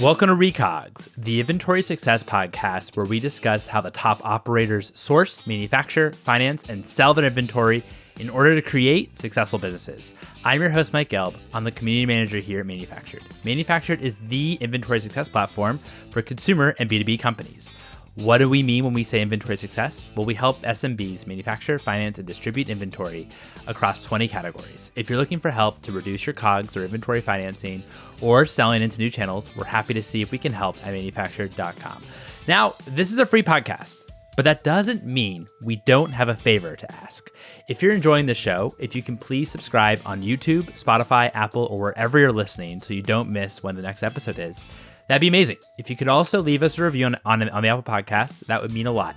Welcome to Recogs, the inventory success podcast where we discuss how the top operators source, manufacture, finance, and sell their inventory in order to create successful businesses. I'm your host, Mike Gelb. I'm the community manager here at Manufactured. Manufactured is the inventory success platform for consumer and B2B companies. What do we mean when we say inventory success? Well, we help SMBs manufacture, finance, and distribute inventory across 20 categories. If you're looking for help to reduce your COGS or inventory financing or selling into new channels, we're happy to see if we can help at manufactured.com. Now, this is a free podcast, but that doesn't mean we don't have a favor to ask. If you're enjoying the show, if you can please subscribe on YouTube, Spotify, Apple, or wherever you're listening so you don't miss when the next episode is, that'd be amazing. If you could also leave us a review on the Apple Podcast, that would mean a lot.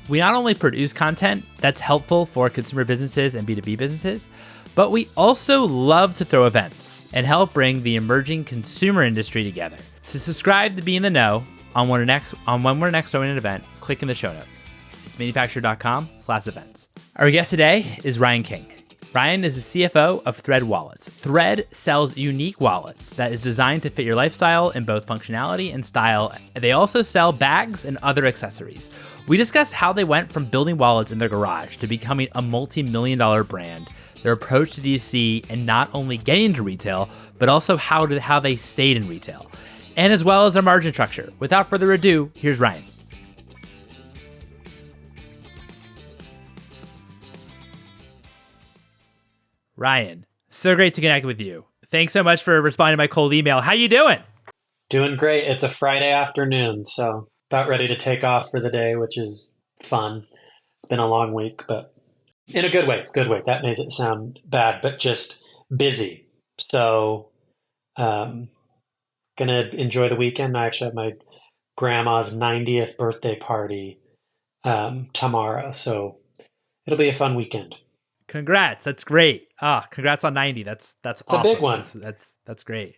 We not only produce content that's helpful for consumer businesses and B2B businesses, but we also love to throw events and help bring the emerging consumer industry together. To subscribe to be in the know on when we're next throwing an event, click in the show notes. It's manufactured.com/events. Our guest today is Ryan King. Ryan is the CFO of Thread Wallets. Thread sells unique wallets that is designed to fit your lifestyle in both functionality and style. They also sell bags and other accessories. We discuss how they went from building wallets in their garage to becoming a multi-million-dollar brand, their approach to DC, and not only getting into retail, but also how they stayed in retail, and as well as their margin structure. Without further ado, here's Ryan. Ryan, so great to connect with you. Thanks so much for responding to my cold email. How you doing? Doing great. It's a Friday afternoon, so about ready to take off for the day, which is fun. It's been a long week, but in a good way. Good way. That makes it sound bad, but just busy. So, gonna enjoy the weekend. I actually have my grandma's 90th birthday party tomorrow, so it'll be a fun weekend. Congrats. That's great. Congrats on 90. That's It's awesome. a big one. That's great.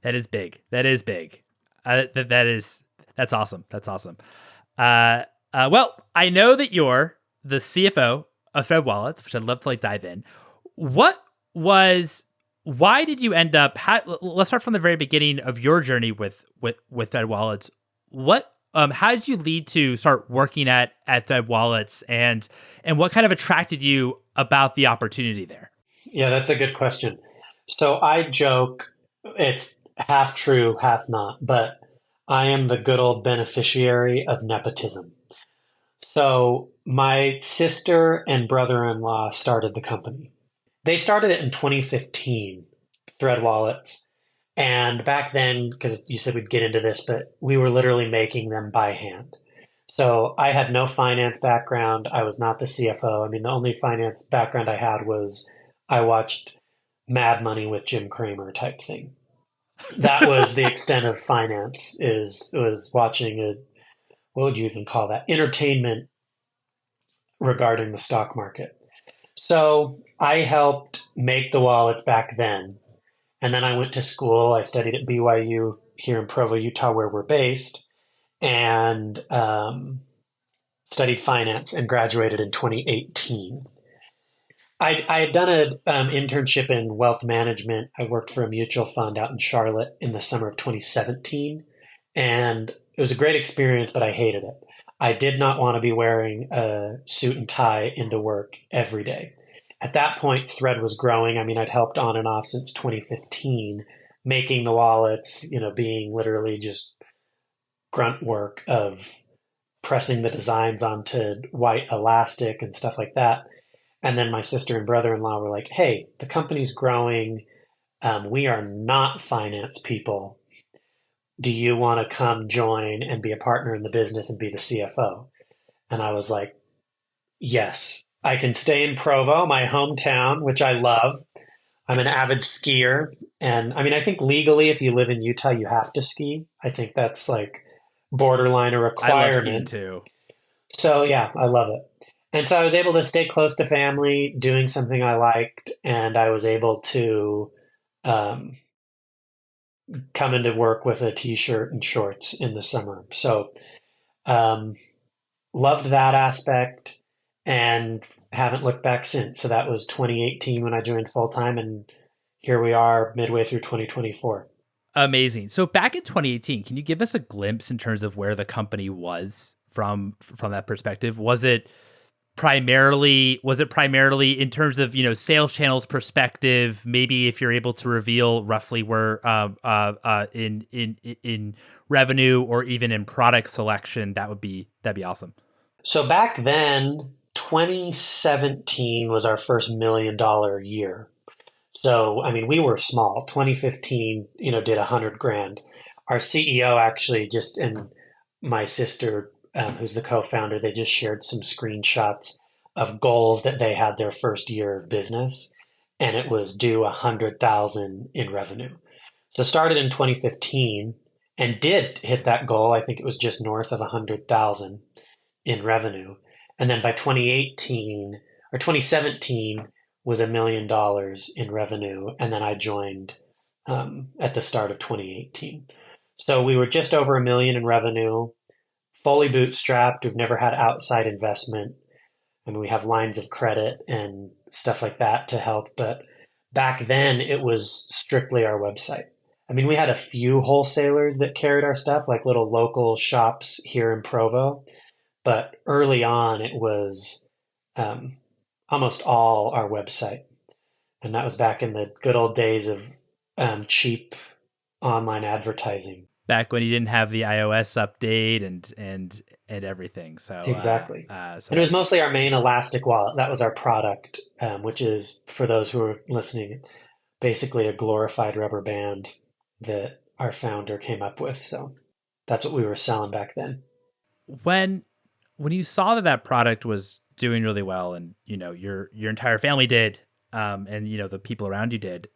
That is big. That is big. That's awesome. That's awesome. Well, I know that you're the CFO of Thread Wallets, which I'd love to dive in. Why did you end up, let's start from the very beginning of your journey with Thread Wallets. How did you lead to start working at Thread Wallets, and what kind of attracted you about the opportunity there? Yeah, that's a good question. So I joke, it's half true, half not, but I am the good old beneficiary of nepotism. So my sister and brother-in-law started the company. They started it in 2015, Thread Wallets. And back then, because you said we'd get into this, but we were literally making them by hand. So I had no finance background. I was not the CFO. I mean, the only finance background I had was I watched Mad Money with Jim Cramer type thing. That was the extent of finance, was watching what would you even call that? Entertainment regarding the stock market. So I helped make the wallets back then. And then I went to school. I studied at BYU here in Provo, Utah, where we're based, and studied finance and graduated in 2018. I had done an internship in wealth management. I worked for a mutual fund out in Charlotte in the summer of 2017. And it was a great experience, but I hated it. I did not want to be wearing a suit and tie into work every day. At that point, Thread was growing. I mean, I'd helped on and off since 2015, making the wallets, being literally just grunt work of pressing the designs onto white elastic and stuff like that. And then my sister and brother-in-law were like, hey, the company's growing. We are not finance people. Do you want to come join and be a partner in the business and be the CFO? And I was like, yes. I can stay in Provo, my hometown, which I love. I'm an avid skier. And I mean, I think legally, if you live in Utah, you have to ski. I think that's borderline a requirement. I love skiing too. So yeah, I love it. And so I was able to stay close to family, doing something I liked. And I was able to come into work with a t-shirt and shorts in the summer. So loved that aspect. And haven't looked back since. So that was 2018 when I joined full time, and here we are midway through 2024. Amazing. So back in 2018, can you give us a glimpse in terms of where the company was from that perspective? Was it primarily in terms of, sales channels perspective? Maybe if you're able to reveal roughly where in revenue or even in product selection, that'd be awesome. So back then, 2017 was our first $1 million year. So, I mean, we were small. 2015, did 100 grand. Our CEO actually just, and my sister, who's the co-founder, they just shared some screenshots of goals that they had their first year of business, and it was do 100,000 in revenue. So started in 2015 and did hit that goal. I think it was just north of 100,000 in revenue. And then by 2018 or 2017 was $1 million in revenue. And then I joined at the start of 2018. So we were just over a million in revenue, fully bootstrapped. We've never had outside investment. I mean, we have lines of credit and stuff like that to help. But back then, it was strictly our website. I mean, we had a few wholesalers that carried our stuff, like little local shops here in Provo. But early on, it was um, almost all our website. And that was back in the good old days of cheap online advertising. Back when you didn't have the iOS update and everything. Exactly. So And it was that's mostly our main Elastic wallet. That was our product, which is, for those who are listening, basically a glorified rubber band that our founder came up with. So that's what we were selling back then. when when you saw that product was doing really well, and your entire family did, and the people around you did,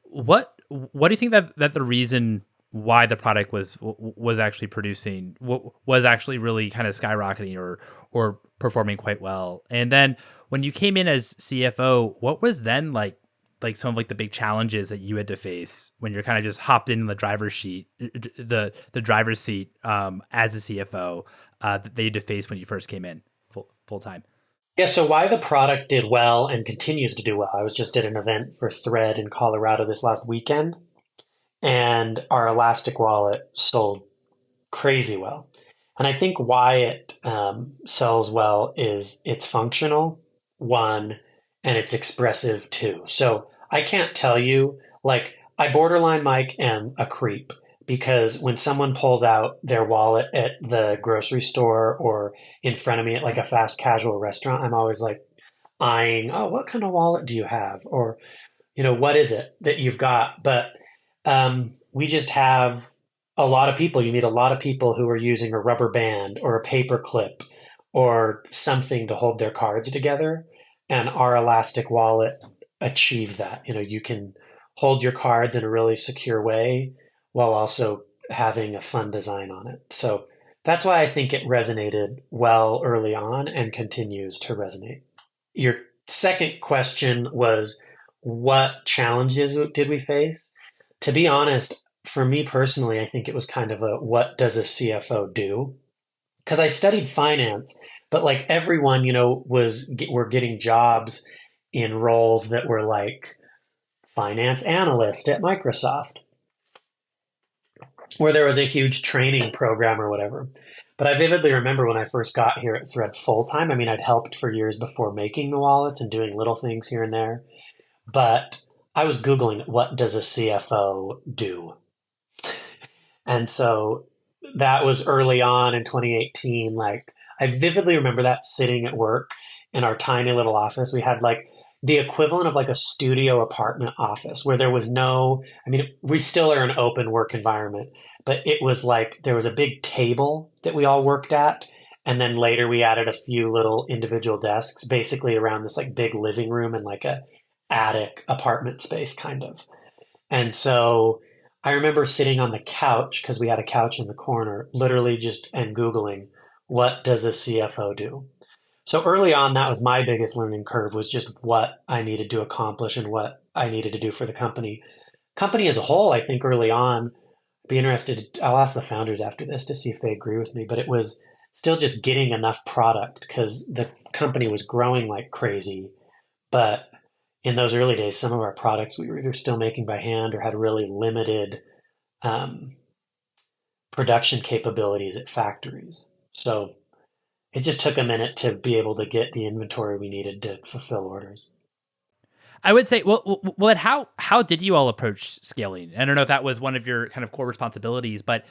what do you think that the reason why the product was actually producing, was actually really kind of skyrocketing or performing quite well? And then when you came in as CFO, what was then some of the big challenges that you had to face when you're kind of just hopped in the the driver's seat, as a CFO, that you had to face when you first came in full time? Yeah, so why the product did well and continues to do well. I was just at an event for Thread in Colorado this last weekend, and our Elastic wallet sold crazy well. And I think why it sells well is it's functional, one, and it's expressive, two. So I can't tell you, I borderline Mike am a creep because when someone pulls out their wallet at the grocery store or in front of me at a fast casual restaurant, I'm always eyeing, oh, what kind of wallet do you have? Or, what is it that you've got? But we just have a lot of people. You meet a lot of people who are using a rubber band or a paper clip or something to hold their cards together. And our Elastic wallet achieves that. You can hold your cards in a really secure way while also having a fun design on it. So that's why I think it resonated well early on and continues to resonate. Your second question was, what challenges did we face? To be honest, for me personally, I think it was kind of a what does a CFO do? Because I studied finance, but everyone, were getting jobs in roles that were finance analyst at Microsoft, where there was a huge training program or whatever. But I vividly remember when I first got here at Thread full time. I mean, I'd helped for years before making the wallets and doing little things here and there. But I was Googling, what does a CFO do? And so that was early on in 2018. I vividly remember that sitting at work in our tiny little office. We had the equivalent of a studio apartment office where there was no, I mean, we still are an open work environment, but it was there was a big table that we all worked at. And then later we added a few little individual desks basically around this big living room and a attic apartment space kind of. And so I remember sitting on the couch because we had a couch in the corner, literally just and Googling, what does a CFO do? So early on, that was my biggest learning curve, was just what I needed to accomplish and what I needed to do for the company. Company as a whole, I think early on, be interested, I'll ask the founders after this to see if they agree with me, but it was still just getting enough product because the company was growing like crazy. But in those early days, some of our products we were either still making by hand or had really limited um, production capabilities at factories. So it just took a minute to be able to get the inventory we needed to fulfill orders. I would say, well, how did you all approach scaling? I don't know if that was one of your kind of core responsibilities, but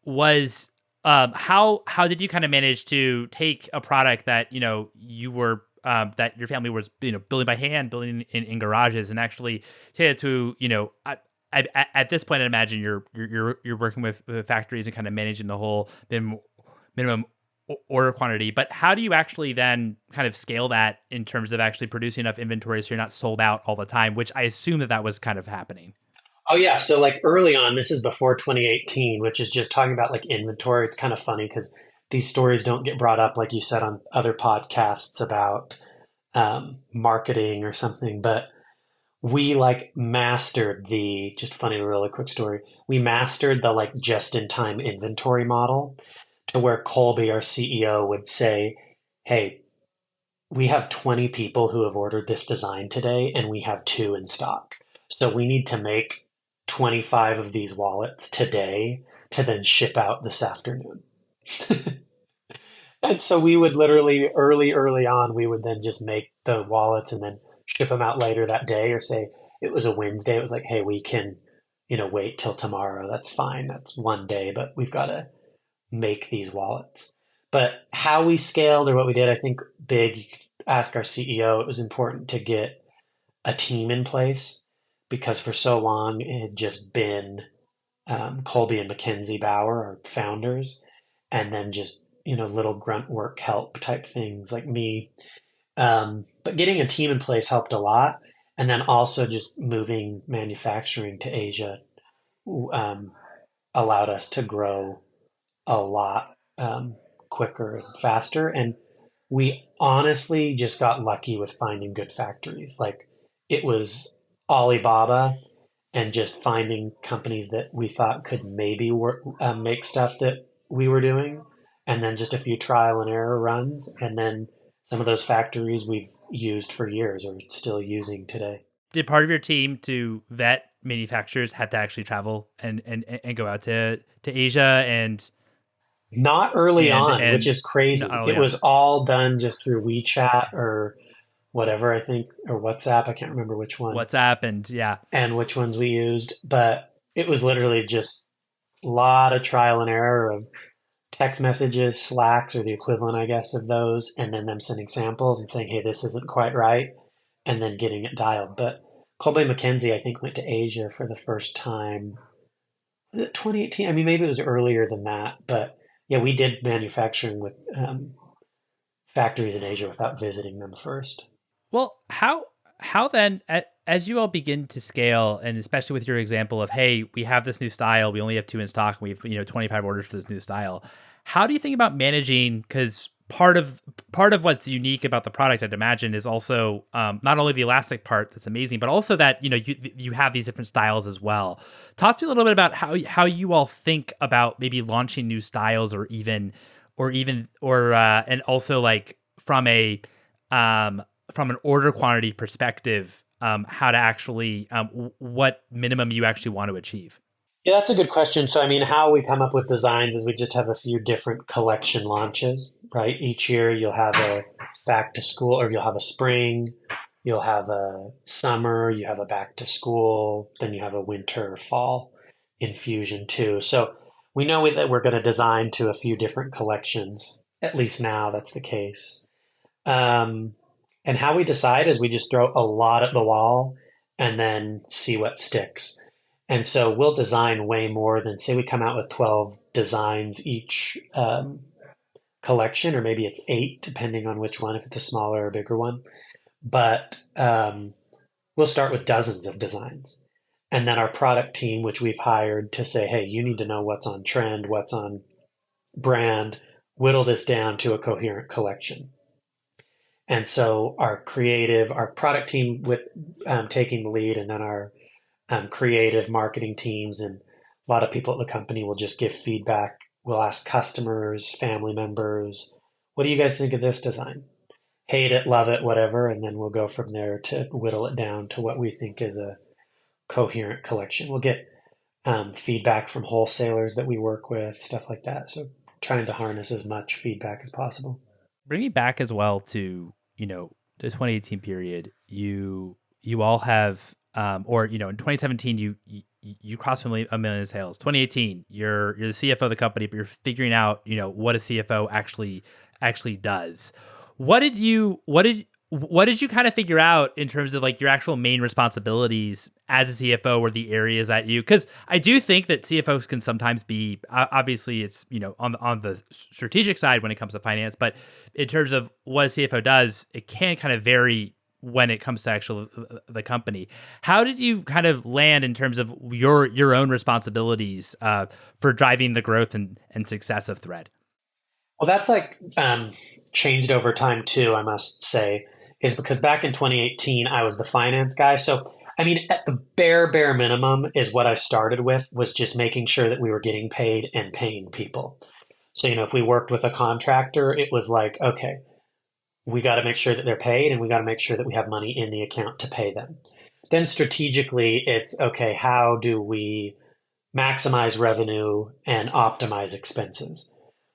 was how did you kind of manage to take a product that you were that your family was building by hand, building in garages, and actually take it to at this point, I imagine you're working with factories and kind of managing the whole minimum order quantity. But how do you actually then kind of scale that in terms of actually producing enough inventory so you're not sold out all the time? Which I assume that was kind of happening. Oh yeah, so like early on, this is before 2018, which is just talking about like inventory. It's kind of funny because these stories don't get brought up, like you said, on other podcasts about marketing or something. But we like mastered the just funny, really quick story. We mastered the like just in time inventory model to where Colby, our CEO, would say, "Hey, we have 20 people who have ordered this design today, and we have two in stock. So we need to make 25 of these wallets today to then ship out this afternoon." And so we would literally early on, we would then just make the wallets and then ship them out later that day, or say it was a Wednesday. It was like, hey, we can, wait till tomorrow. That's fine. That's one day, but we've got to make these wallets. But how we scaled or what we did, I think big, you could ask our CEO, it was important to get a team in place because for so long it had just been Colby and Mackenzie Bauer, our founders, and then just, little grunt work help type things like me. But getting a team in place helped a lot. And then also just moving manufacturing to Asia um, allowed us to grow a lot quicker and faster. And we honestly just got lucky with finding good factories. Like it was Alibaba and just finding companies that we thought could maybe make stuff that we were doing. And then just a few trial and error runs. And then some of those factories we've used for years or still using today. Did part of your team to vet manufacturers have to actually travel and go out to Asia Not early on, which and is crazy. oh It yeah, was all done just through WeChat or whatever, I think, or WhatsApp. I can't remember which one WhatsApp and yeah. and which ones we used, but it was literally just a lot of trial and error of text messages, Slacks, or the equivalent, I guess, of those, and then them sending samples and saying, hey, this isn't quite right, and then getting it dialed. But Colby McKenzie, I think, went to Asia for the first time. Was it 2018? I mean, maybe it was earlier than that, but yeah, we did manufacturing with factories in Asia without visiting them first. Well, how then as you all begin to scale, and especially with your example of, hey, we have this new style, we only have two in stock, and we have 25 orders for this new style. How do you think about managing? Because part of what's unique about the product, I'd imagine, is also not only the elastic part that's amazing, but also that you have these different styles as well. Talk to me a little bit about how you all think about maybe launching new styles, or and also like from an order quantity perspective, how to actually what minimum you actually want to achieve. Yeah, that's a good question. So, I mean, how we come up with designs is we just have a few different collection launches, right? Each year you'll have a back to school, or you'll have a spring, you'll have a summer, you have a back to school, then you have a winter or fall infusion too. So we know that we're going to design to a few different collections. At least now that's the case. Um, and how we decide is we just throw a lot at the wall and then see what sticks. And so we'll design way more than, say, we come out with 12 designs each collection, or maybe it's eight, depending on which one, if it's a smaller or bigger one. But we'll start with dozens of designs. And then our product team, which we've hired to say, hey, you need to know what's on trend, what's on brand, whittle this down to a coherent collection. And so our product team with taking the lead, and then our creative marketing teams and a lot of people at the company will just give feedback. We'll ask customers, family members, what do you guys think of this design? Hate it, love it, whatever. And then we'll go from there to whittle it down to what we think is a coherent collection. We'll get feedback from wholesalers that we work with, stuff like that. So trying to harness as much feedback as possible. Bring me back as well to, the 2018 period. You all have, or in 2017 you crossed a million in sales. 2018, you're the CFO of the company, but you're figuring out what a CFO actually does. What did you kind of figure out in terms of like your actual main responsibilities as a CFO, or the areas that because I do think that CFOs can sometimes be, obviously it's, on the strategic side when it comes to finance, but in terms of what a CFO does, it can kind of vary when it comes to actual the company. How did you kind of land in terms of your own responsibilities for driving the growth and success of Thread? Well, that's like changed over time too, I must say, is because back in 2018, I was the finance guy. So, I mean, at the bare minimum is what I started with, was just making sure that we were getting paid and paying people. So, if we worked with a contractor, it was like, okay, we got to make sure that they're paid and we got to make sure that we have money in the account to pay them. Then strategically, it's okay, how do we maximize revenue and optimize expenses?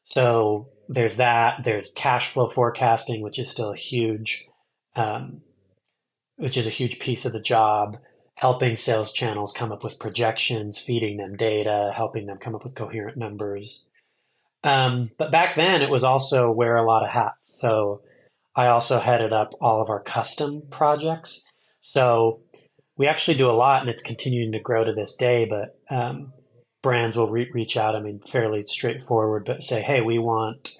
So there's that. There's cash flow forecasting, which is still um, a huge piece of the job. Helping sales channels come up with projections, feeding them data, helping them come up with coherent numbers. But back then, it was also wear a lot of hats. So I also headed up all of our custom projects. So we actually do a lot, and it's continuing to grow to this day. But brands will reach out. I mean, fairly straightforward, but say, hey, we want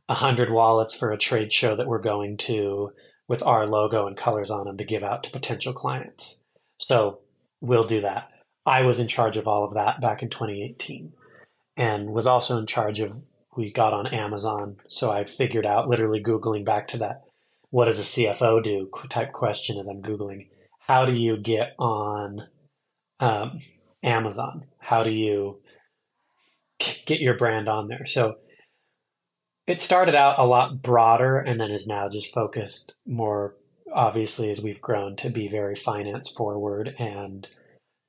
100 wallets for a trade show that we're going to with our logo and colors on them to give out to potential clients. So we'll do that. I was in charge of all of that back in 2018, and was also in charge of, we got on Amazon. So I figured out, literally Googling back to that, what does a CFO do type question, as I'm Googling, how do you get on um, Amazon? How do you get your brand on there? So it started out a lot broader and then is now just focused more, obviously, as we've grown, to be very finance forward and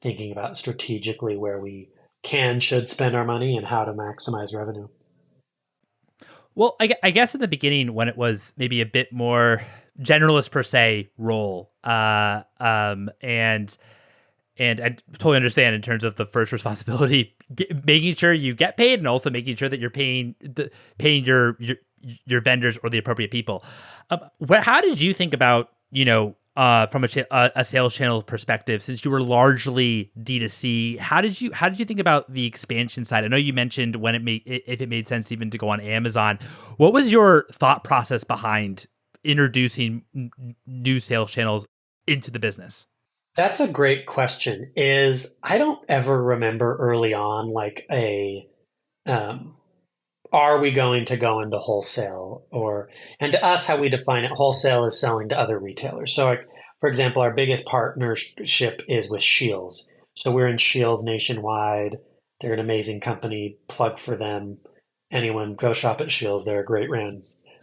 thinking about strategically where we should spend our money and how to maximize revenue. Well, I guess in the beginning, when it was maybe a bit more generalist per se role, and I totally understand in terms of the first responsibility, making sure you get paid, and also making sure that you're paying your vendors or the appropriate people. How did you think about from a sales channel perspective, since you were largely D2C? How did you think about the expansion side? I know you mentioned when if it made sense even to go on Amazon. What was your thought process behind introducing new sales channels into the business? That's a great question. Is I don't ever remember early on like um, are we going to go into wholesale, and to us, how we define it, wholesale is selling to other retailers. So like, for example, our biggest partnership is with Shields. So we're in Shields nationwide. They're an amazing company. Plug for them. Anyone go shop at Shields. They're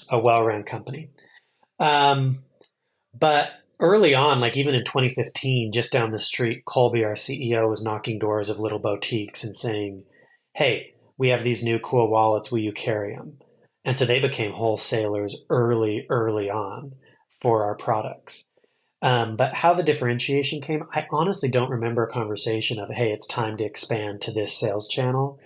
a well-ran company. Um, but early on, like even in 2015, just down the street, Colby, our CEO, was knocking doors of little boutiques and saying, hey, we have these new cool wallets. Will you carry them? And so they became wholesalers early on for our products. But how the differentiation came, I honestly don't remember a conversation of, hey, it's time to expand to this sales channel.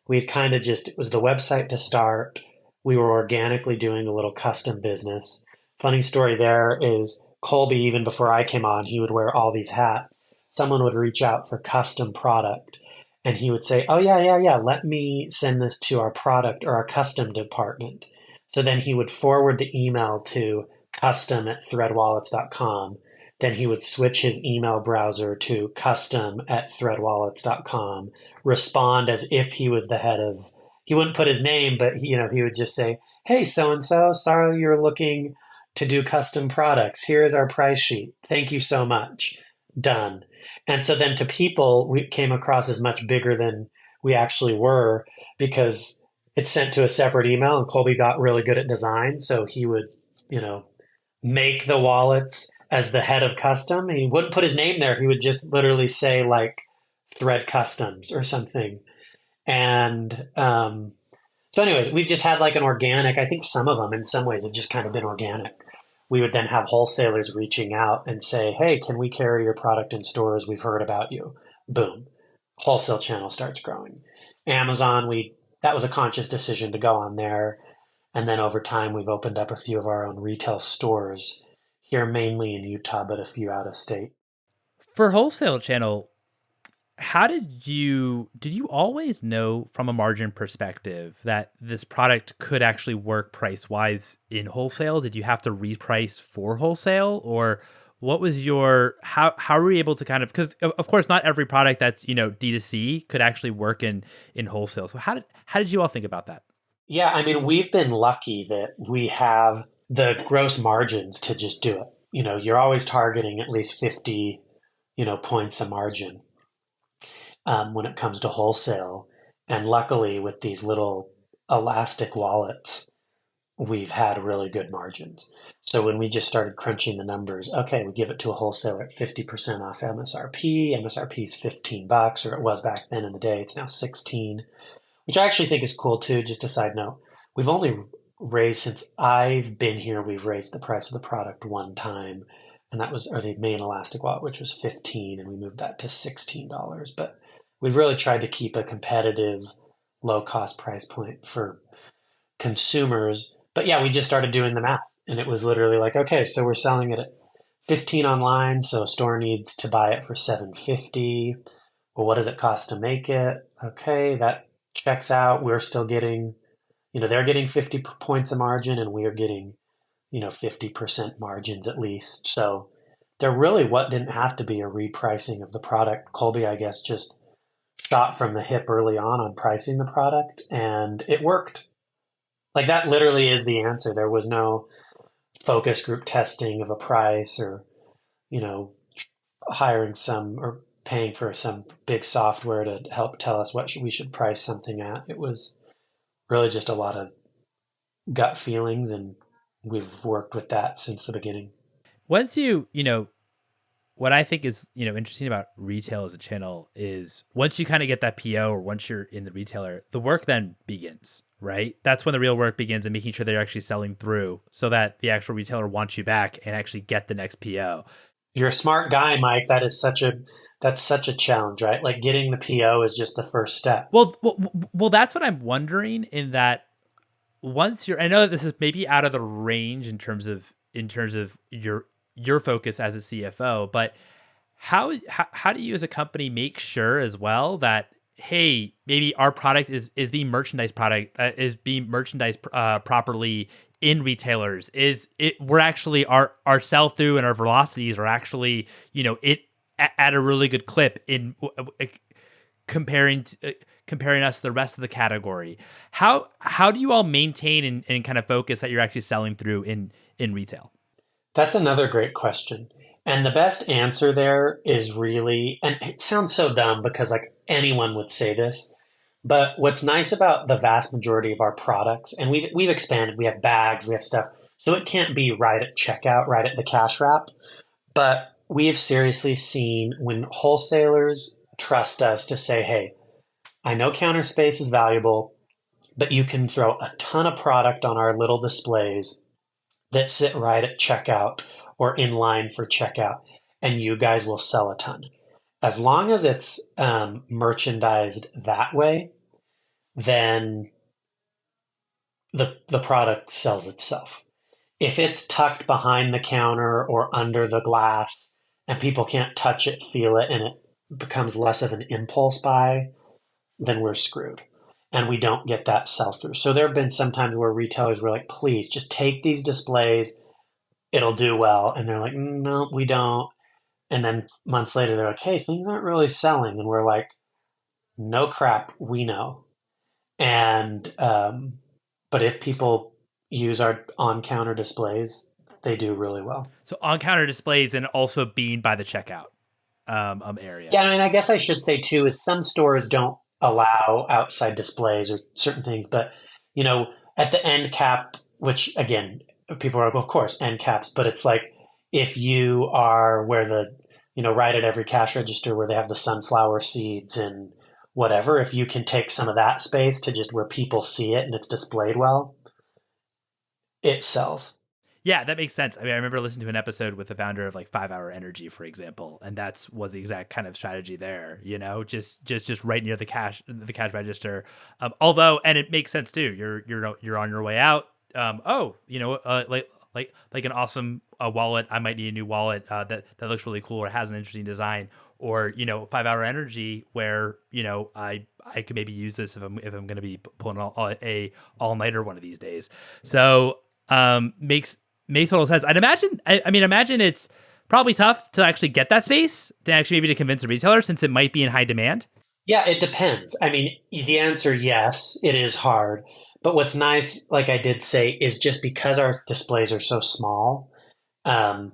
We had kind of just, it was the website to start. We were organically doing a little custom business. Funny story there is, Colby, even before I came on, he would wear all these hats. Someone would reach out for custom product, and he would say, oh, yeah, let me send this to our product or our custom department. So then he would forward the email to custom@threadwallets.com. Then he would switch his email browser to custom@threadwallets.com, respond as if he was the head of, he wouldn't put his name, but he would just say, hey, so-and-so, sorry you're looking to do custom products. Here is our price sheet. Thank you so much. Done. And so then to people, we came across as much bigger than we actually were, because it's sent to a separate email, and Colby got really good at design. So he would, make the wallets as the head of custom. He wouldn't put his name there. He would just literally say like thread customs or something. And so, anyways, we've just had like an organic, I think some of them in some ways have just kind of been organic. We would then have wholesalers reaching out and say, hey, can we carry your product in stores? We've heard about you. Boom. Wholesale channel starts growing. Amazon, that was a conscious decision to go on there. And then over time, we've opened up a few of our own retail stores here, mainly in Utah, but a few out of state. For wholesale channel, how did you always know from a margin perspective that this product could actually work price wise in wholesale? Did you have to reprice for wholesale, or what was your how were you able to kind of, because of course not every product that's D2C could actually work in wholesale. So how did you all think about that? Yeah, I mean, we've been lucky that we have the gross margins to just do it. You're always targeting at least 50, points a margin when it comes to wholesale. And luckily, with these little elastic wallets, we've had really good margins. So when we just started crunching the numbers, okay, we give it to a wholesaler at 50% off MSRP. MSRP is $15, or it was back then in the day. It's now 16, which I actually think is cool too. Just a side note, we've only raised, since I've been here, we've raised the price of the product one time, and that was, or the main elastic wallet, which was 15, and we moved that to $16. But we've really tried to keep a competitive, low cost price point for consumers. But yeah, we just started doing the math, and it was literally like, okay, so we're selling it at 15 online, so a store needs to buy it for 750. Well, what does it cost to make it? Okay, that checks out. We're still getting, they're getting 50 points of margin, and we are getting, 50% margins at least. So there really what didn't have to be a repricing of the product. Colby, I guess, just shot from the hip early on pricing the product, and it worked. Like that literally is the answer. There was no focus group testing of a price, or, you know, hiring some or paying for some big software to help tell us what we should price something at. It was really just a lot of gut feelings, and we've worked with that since the beginning. Once what I think is, interesting about retail as a channel is once you kind of get that PO, or once you're in the retailer, the work then begins, right? That's when the real work begins, and making sure they're actually selling through so that the actual retailer wants you back and actually get the next PO. You're a smart guy, Mike. That's such a challenge, right? Like getting the PO is just the first step. Well, that's what I'm wondering, in that I know that this is maybe out of the range in terms of your focus as a CFO, but how do you as a company make sure as well that, hey, maybe our product is being merchandised properly in retailers? Is it, we're actually, our sell through and our velocities are actually, it at a really good clip in comparing us to the rest of the category. How do you all maintain and kind of focus that you're actually selling through in retail? That's another great question. And the best answer there is really, and it sounds so dumb because like anyone would say this, but what's nice about the vast majority of our products, and we've expanded, we have bags, we have stuff, so it can't be right at checkout, right at the cash wrap. But we have seriously seen when wholesalers trust us to say, hey, I know counter space is valuable, but you can throw a ton of product on our little displays that sit right at checkout or in line for checkout, and you guys will sell a ton. As long as it's merchandised that way, then the product sells itself. If it's tucked behind the counter or under the glass and people can't touch it, feel it, and it becomes less of an impulse buy, then we're screwed. And we don't get that sell through. So there have been some times where retailers were like, please just take these displays, it'll do well. And they're like, no, we don't. And then months later, they're like, hey, things aren't really selling. And we're like, no crap, we know. And, but if people use our on counter displays, they do really well. So on counter displays, and also being by the checkout area. Yeah, I mean, I guess I should say too is some stores don't allow outside displays or certain things, but at the end cap, which again, people are like, well, of course, end caps, but it's like if you are where the right at every cash register where they have the sunflower seeds and whatever, if you can take some of that space to just where people see it and it's displayed well, it sells. Yeah, that makes sense. I mean, I remember listening to an episode with the founder of like 5 Hour Energy, for example, and that's was the exact kind of strategy there. Just right near the cash register. Although, and it makes sense too. You're on your way out. Like an awesome wallet. I might need a new wallet that looks really cool or has an interesting design. Or 5 Hour Energy, where I could maybe use this if I'm going to be pulling a all nighter one of these days. So makes total sense. Imagine it's probably tough to actually get that space to actually maybe to convince a retailer since it might be in high demand. Yeah, it depends. I mean, the answer, yes, it is hard. But what's nice, like I did say, is just because our displays are so small, um,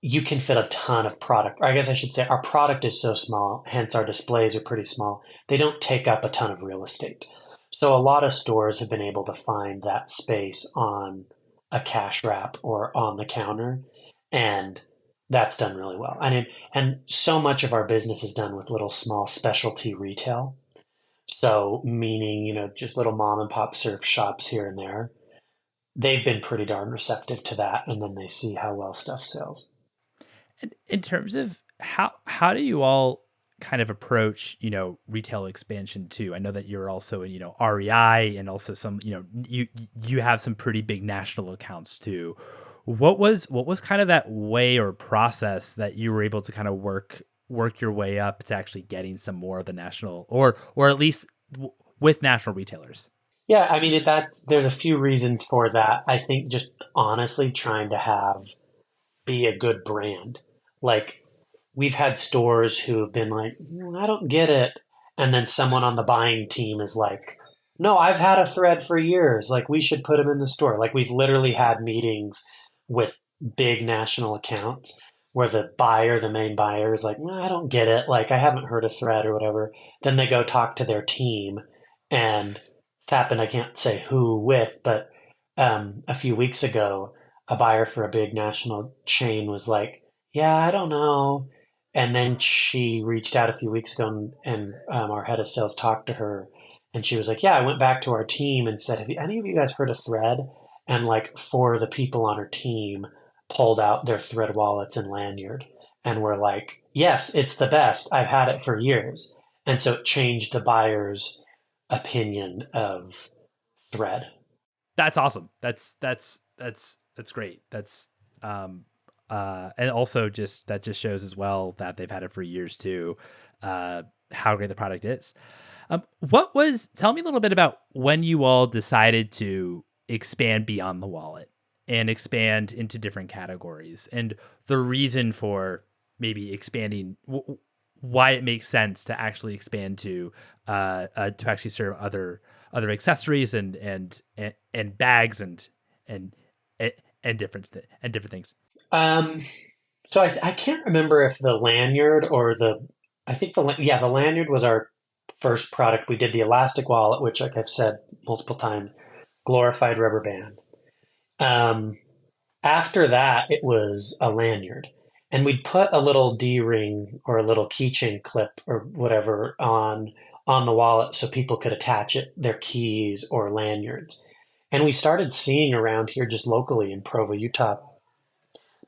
you can fit a ton of product. Or I guess I should say our product is so small, hence our displays are pretty small. They don't take up a ton of real estate. So a lot of stores have been able to find that space on a cash wrap or on the counter. And that's done really well. And so much of our business is done with little small specialty retail. So meaning, just little mom and pop surf shops here and there. They've been pretty darn receptive to that. And then they see how well stuff sells. And in terms of how do you all kind of approach retail expansion too? I know that you're also in REI and also some you have some pretty big national accounts too. What was kind of that way or process that you were able to kind of work your way up to actually getting some more of the national or at least with national retailers? Yeah, I mean, there's a few reasons for that. I think just honestly trying to be a good brand. Like we've had stores who have been like, I don't get it. And then someone on the buying team is like, no, I've had a thread for years. Like we should put them in the store. Like we've literally had meetings with big national accounts where the main buyer is like, no, I don't get it. Like I haven't heard a thread or whatever. Then they go talk to their team and it's happened. I can't say who with, but a few weeks ago, a buyer for a big national chain was like, yeah, I don't know. And then she reached out a few weeks ago and our head of sales talked to her and she was like, yeah, I went back to our team and said, have any of you guys heard of Thread? And like four of the people on her team pulled out their Thread wallets and lanyard and were like, yes, it's the best. I've had it for years. And so it changed the buyer's opinion of Thread. That's awesome. That's great. That's and also that just shows as well that they've had it for years too. How great the product is. Tell me a little bit about when you all decided to expand beyond the wallet and expand into different categories and the reason for maybe expanding, why it makes sense to actually expand to actually serve other accessories and bags and different things. Um, so I can't remember if the lanyard or I think the lanyard was our first product. We did the elastic wallet, which like I've said multiple times, glorified rubber band. Um, After that, it was a lanyard. And we'd put a little D-ring or a little keychain clip or whatever on the wallet so people could attach their keys or lanyards. And we started seeing around here just locally in Provo, Utah,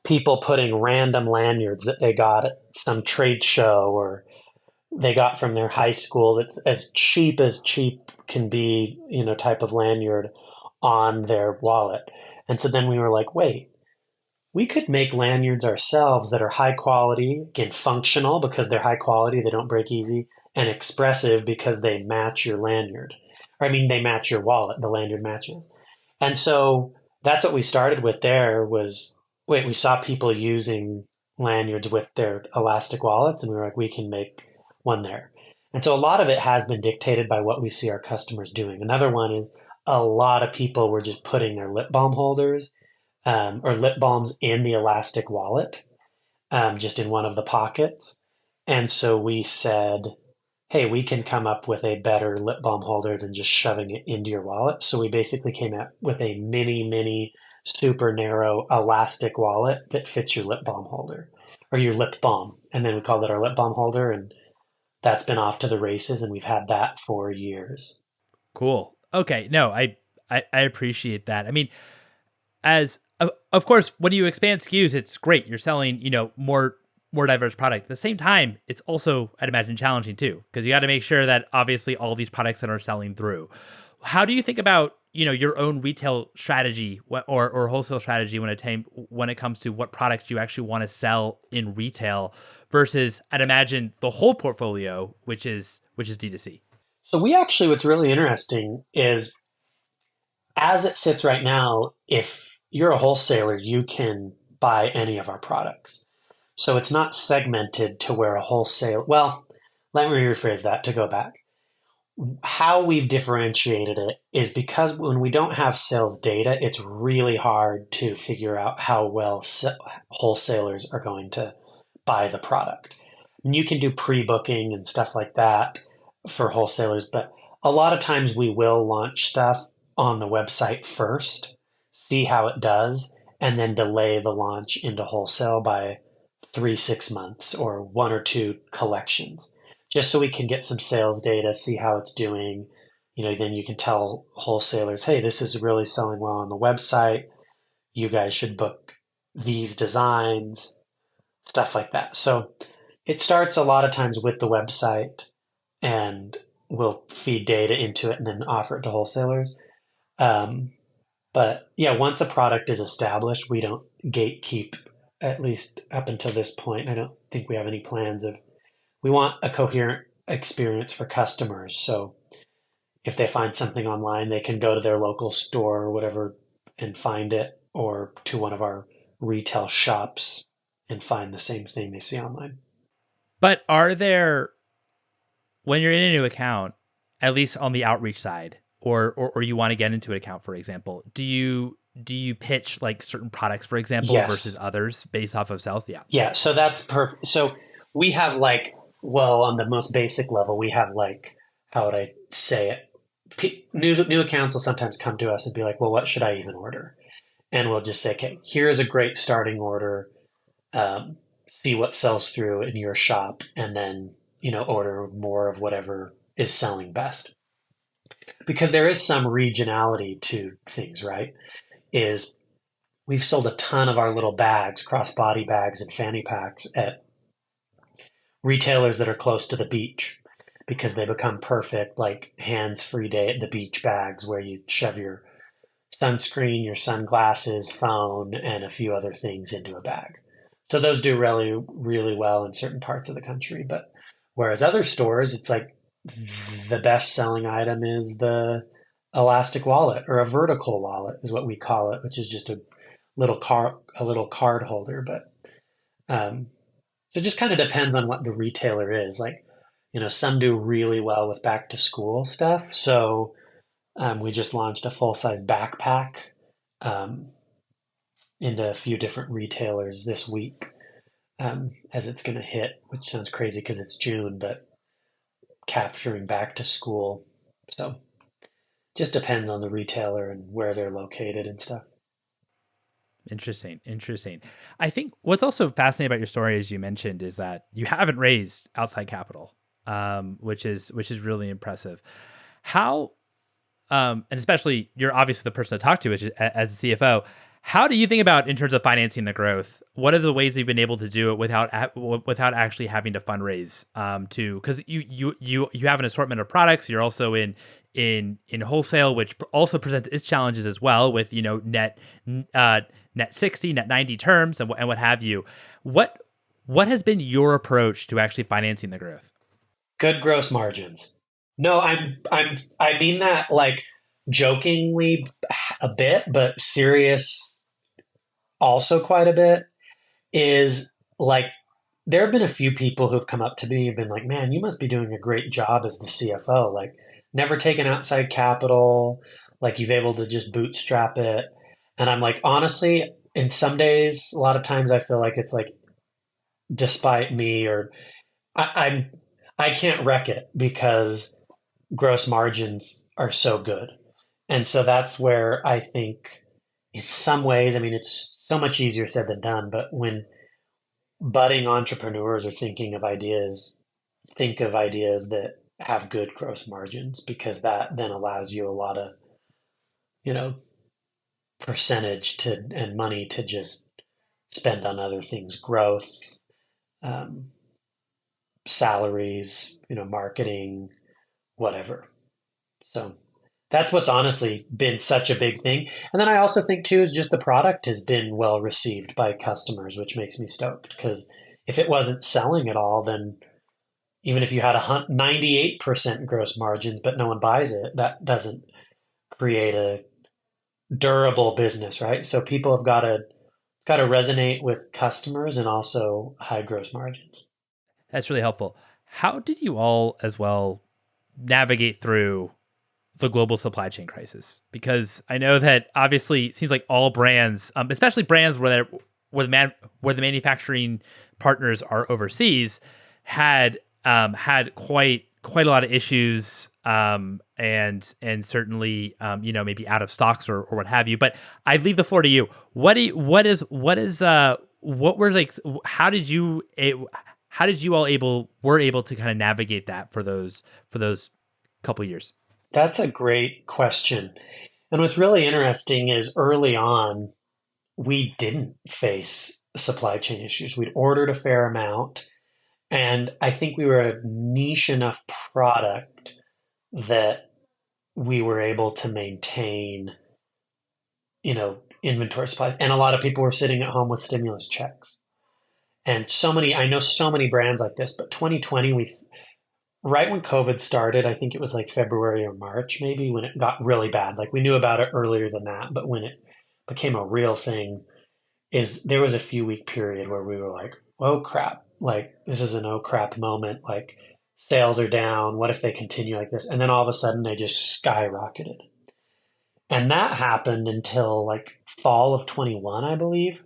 people putting random lanyards that they got at some trade show or they got from their high school that's as cheap can be, type of lanyard on their wallet. And so then we were like, wait, we could make lanyards ourselves that are high quality, again, functional because they're high quality, they don't break easy, and expressive because they match your lanyard. Or I mean, they match your wallet, the lanyard matches. And so that's what we started with there was, we saw people using lanyards with their elastic wallets and we were like, we can make one there. And so a lot of it has been dictated by what we see our customers doing. Another one is a lot of people were just putting their lip balm holders or lip balms in the elastic wallet, just in one of the pockets. And so we said, hey, we can come up with a better lip balm holder than just shoving it into your wallet. So we basically came out with a mini, super narrow elastic wallet that fits your lip balm holder. or your lip balm. And then we called it our lip balm holder. And that's been off to the races. And we've had that for years. Cool. Okay. No, I appreciate that. I mean, of course, when you expand SKUs, it's great. You're selling, more diverse product. At the same time, it's also, I'd imagine, challenging too, because you got to make sure that obviously all these products that are selling through. How do you think about, your own retail strategy or wholesale strategy when it comes to what products you actually want to sell in retail versus, I'd imagine, the whole portfolio, which is D2C? So we actually, what's really interesting is as it sits right now, if you're a wholesaler, you can buy any of our products. So it's not segmented to where a wholesale, well, let me rephrase that to go back. How we've differentiated it is because when we don't have sales data, it's really hard to figure out how well wholesalers are going to buy the product. And you can do pre-booking and stuff like that for wholesalers, but a lot of times we will launch stuff on the website first, see how it does, and then delay the launch into wholesale by 3, 6 months or one or two collections, just so we can get some sales data, see how it's doing. Then you can tell wholesalers, hey, this is really selling well on the website. You guys should book these designs, stuff like that. So it starts a lot of times with the website and we'll feed data into it and then offer it to wholesalers. Um, but yeah, once a product is established, we don't gatekeep, at least up until this point. I don't think we have any plans of, we want a coherent experience for customers. So if they find something online, they can go to their local store or whatever and find it, or to one of our retail shops and find the same thing they see online. But are there, when you're in a new account, at least on the outreach side, or you want to get into an account, for example, do you pitch like certain products, for example, versus Yes. others based off of sales? Yeah. Yeah. So that's perfect. So we have like, well, on the most basic level, we have like, how would I say it? New accounts will sometimes come to us and be like, well, what should I even order? And we'll just say, okay, here's a great starting order. See what sells through in your shop, and then, order more of whatever is selling best. Because there is some regionality to things, right? Is we've sold a ton of our little bags, crossbody bags and fanny packs at retailers that are close to the beach because they become perfect, like hands-free day at the beach bags where you shove your sunscreen, your sunglasses, phone, and a few other things into a bag. So those do really, really well in certain parts of the country. But whereas other stores, it's like the best selling item is the elastic wallet, or a vertical wallet is what we call it, which is just a little card holder. But um, so it just kind of depends on what the retailer is. Like, some do really well with back to school stuff. So we just launched a full size backpack um, into a few different retailers this week, as it's going to hit, which sounds crazy because it's June, but capturing back to school. So just depends on the retailer and where they're located and stuff. Interesting. Interesting. I think what's also fascinating about your story, as you mentioned, is that you haven't raised outside capital, which is really impressive. How, and especially you're obviously the person to talk to as a CFO. How do you think about in terms of financing the growth? What are the ways you've been able to do it without actually having to fundraise? Because you have an assortment of products. You're also in wholesale, which also presents its challenges as well with net 60, net 90 terms and what have you. What has been your approach to actually financing the growth? Good gross margins. No, I mean that like jokingly a bit, but serious also quite a bit. Is like there have been a few people who've come up to me and been like, "Man, you must be doing a great job as the CFO. Like, never taken outside capital. Like, you've able to just bootstrap it." And I'm like, honestly, in some days, a lot of times, I feel like it's like, despite me, or I'm I can't wreck it because gross margins are so good. And so that's where I think, in some ways, I mean, it's so much easier said than done. But budding entrepreneurs are think of ideas that have good gross margins because that then allows you a lot of, you know, percentage to and money to just spend on other things, growth, um, salaries, marketing, whatever. So that's what's honestly been such a big thing. And then I also think too is just the product has been well received by customers, which makes me stoked because if it wasn't selling at all, then even if you had 98% gross margins, but no one buys it, that doesn't create a durable business, right? So people have got to resonate with customers and also high gross margins. That's really helpful. How did you all as well navigate through the global supply chain crisis? Because I know that obviously it seems like all brands, especially brands where the manufacturing partners are overseas, had quite a lot of issues, and certainly maybe out of stocks or what have you. But I leave the floor to you. What was like? How did you all were able to kind of navigate that for those couple years? That's a great question. And what's really interesting is early on, we didn't face supply chain issues. We'd ordered a fair amount, and I think we were a niche enough product that we were able to maintain, inventory supplies. And a lot of people were sitting at home with stimulus checks. And I know so many brands like this, but 2020, right when COVID started, I think it was like February or March, maybe when it got really bad. Like we knew about it earlier than that, but when it became a real thing, there was a few week period where we were like, oh crap, like this is an oh crap moment. Like sales are down. What if they continue like this? And then all of a sudden they just skyrocketed. And that happened until like fall of 21, I believe.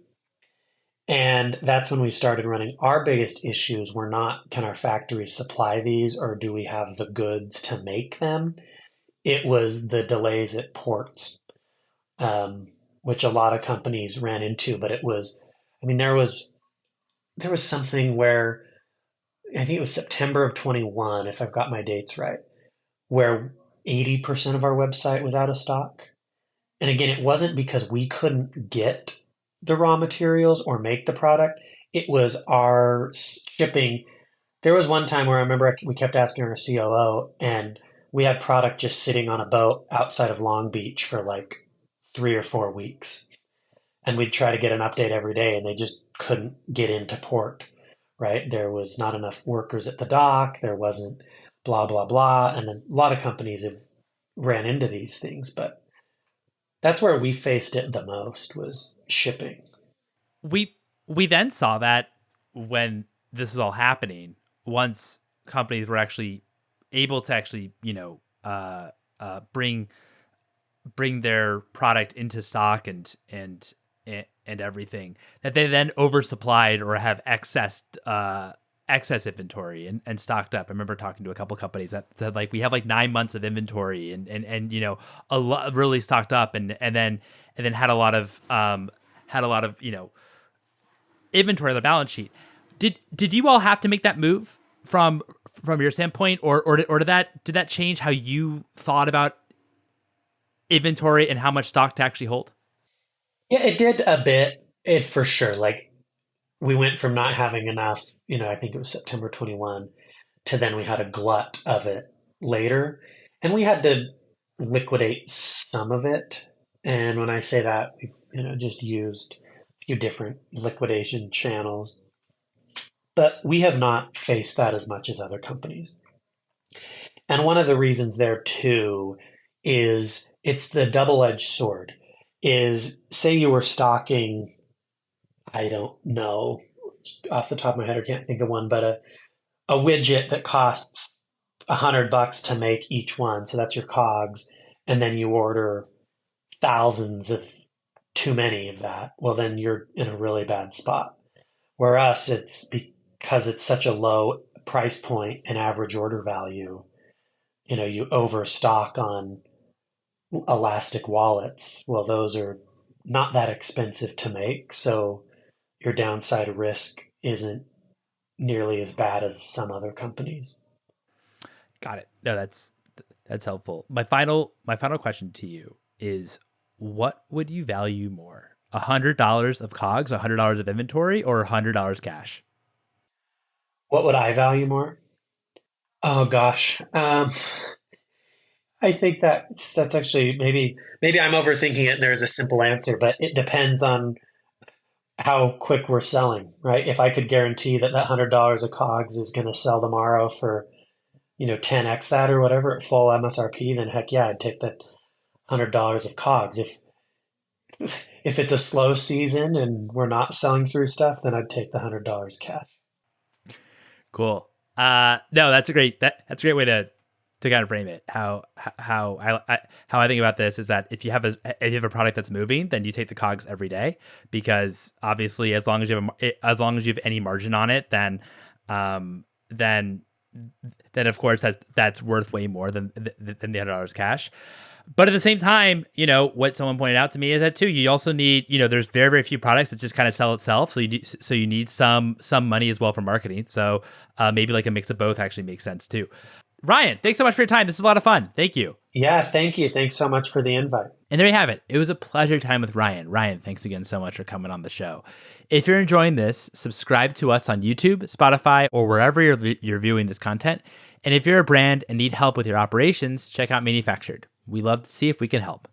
And that's when we started running. Our biggest issues were not can our factories supply these or do we have the goods to make them? It was the delays at ports, which a lot of companies ran into. But there was something where I think it was September of 21, if I've got my dates right, where 80% of our website was out of stock. And again, it wasn't because we couldn't get the raw materials or make the product. It was our shipping. There was one time where I remember we kept asking our COO, and we had product just sitting on a boat outside of Long Beach for like 3 or 4 weeks. And we'd try to get an update every day, and they just couldn't get into port, right? There was not enough workers at the dock. There wasn't blah, blah, blah. And a lot of companies have ran into these things, but that's where we faced it the most was shipping. We then saw that when this is all happening, once companies were actually able to actually bring their product into stock and everything, that they then oversupplied or have excess inventory and stocked up. I remember talking to a couple companies that said like we have like 9 months of inventory and a lot really stocked up and then had a lot of inventory on the balance sheet. Did you all have to make that move from your standpoint, or did that change how you thought about inventory and how much stock to actually hold? Yeah, it did a bit. It for sure. Like we went from not having enough, I think it was September 21, to then we had a glut of it later. And we had to liquidate some of it. And when I say that, we've, just used a few different liquidation channels. But we have not faced that as much as other companies. And one of the reasons there too is it's the double-edged sword. Is say you were stocking, I don't know off the top of my head, I can't think of one, but a widget that costs $100 to make each one. So that's your COGS. And then you order thousands of too many of that. Well, then you're in a really bad spot. Where us, it's because it's such a low price point and average order value, you overstock on elastic wallets. Well, those are not that expensive to make. So your downside risk isn't nearly as bad as some other companies. Got it. No, that's helpful. My final question to you is, what would you value more? $100 of COGS, $100 of inventory, or $100 cash? What would I value more? Oh gosh. I think that's actually maybe I'm overthinking it and there's a simple answer, but it depends on how quick we're selling, right? If I could guarantee that $100 of COGS is going to sell tomorrow for 10x that or whatever at full MSRP, then heck yeah, I'd take that $100 of COGS. If it's a slow season and we're not selling through stuff, then I'd take the $100 cash. Cool. No, that's a great way to kind of frame it. How I think about this is that if you have a product that's moving, then you take the COGS every day, because obviously as long as you have any margin on it, then then of course that's worth way more than the $100 cash. But at the same time, what someone pointed out to me is that too, you also need, there's very, very few products that just kind of sell itself. So you need some money as well for marketing. So maybe like a mix of both actually makes sense too. Ryan, thanks so much for your time. This is a lot of fun. Thank you. Yeah, thank you. Thanks so much for the invite. And there you have it. It was a pleasure time with Ryan. Ryan, thanks again so much for coming on the show. If you're enjoying this, subscribe to us on YouTube, Spotify, or wherever you're viewing this content. And if you're a brand and need help with your operations, check out Manufactured. We love to see if we can help.